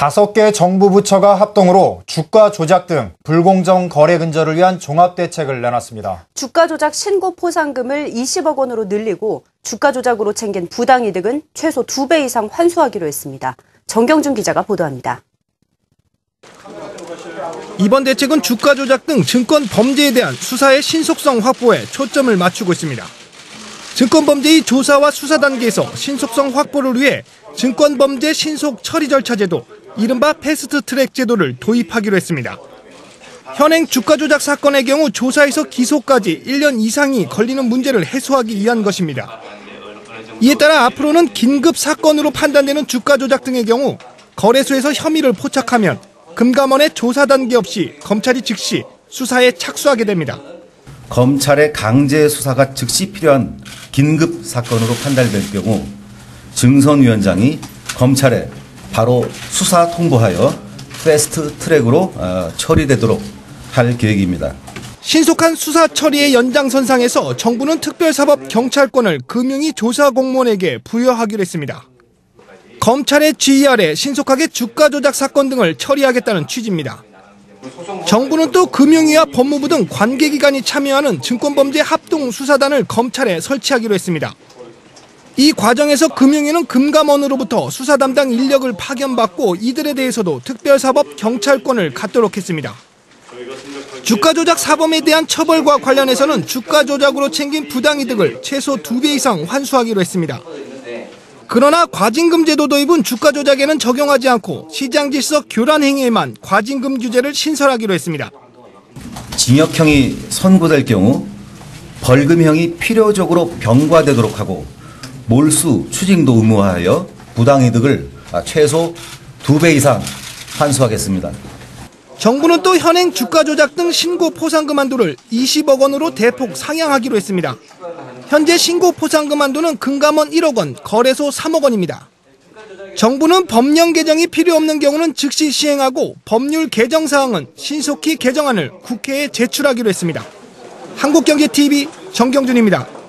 5개 정부 부처가 합동으로 주가 조작 등 불공정 거래 근절을 위한 종합대책을 내놨습니다. 주가 조작 신고 포상금을 20억 원으로 늘리고 주가 조작으로 챙긴 부당이득은 최소 2배 이상 환수하기로 했습니다. 정경준 기자가 보도합니다. 이번 대책은 주가 조작 등 증권 범죄에 대한 수사의 신속성 확보에 초점을 맞추고 있습니다. 증권 범죄의 조사와 수사 단계에서 신속성 확보를 위해 증권 범죄 신속 처리 절차 제도, 이른바 패스트 트랙 제도를 도입하기로 했습니다. 현행 주가 조작 사건의 경우 조사에서 기소까지 1년 이상이 걸리는 문제를 해소하기 위한 것입니다. 이에 따라 앞으로는 긴급 사건으로 판단되는 주가 조작 등의 경우 거래소에서 혐의를 포착하면 금감원의 조사 단계 없이 검찰이 즉시 수사에 착수하게 됩니다. 검찰의 강제 수사가 즉시 필요한 긴급 사건으로 판단될 경우 증선위원장이 검찰에 바로 수사 통보하여 패스트 트랙으로 처리되도록 할 계획입니다. 신속한 수사 처리의 연장선상에서 정부는 특별사법 경찰권을 금융위 조사 공무원에게 부여하기로 했습니다. 검찰의 지휘 아래 신속하게 주가 조작 사건 등을 처리하겠다는 취지입니다. 정부는 또 금융위와 법무부 등 관계기관이 참여하는 증권범죄 합동수사단을 검찰에 설치하기로 했습니다. 이 과정에서 금융위는 금감원으로부터 수사 담당 인력을 파견받고 이들에 대해서도 특별사법 경찰권을 갖도록 했습니다. 주가 조작 사범에 대한 처벌과 관련해서는 주가 조작으로 챙긴 부당이득을 최소 2배 이상 환수하기로 했습니다. 그러나 과징금 제도 도입은 주가 조작에는 적용하지 않고 시장 질서 교란 행위에만 과징금 규제를 신설하기로 했습니다. 징역형이 선고될 경우 벌금형이 필요적으로 병과되도록 하고 몰수, 추징도 의무화하여 부당이득을 최소 2배 이상 환수하겠습니다. 정부는 또 현행 주가 조작 등 신고 포상금 한도를 20억 원으로 대폭 상향하기로 했습니다. 현재 신고 포상금 한도는 금감원 1억 원, 거래소 3억 원입니다. 정부는 법령 개정이 필요 없는 경우는 즉시 시행하고 법률 개정 사항은 신속히 개정안을 국회에 제출하기로 했습니다. 한국경제TV 정경준입니다.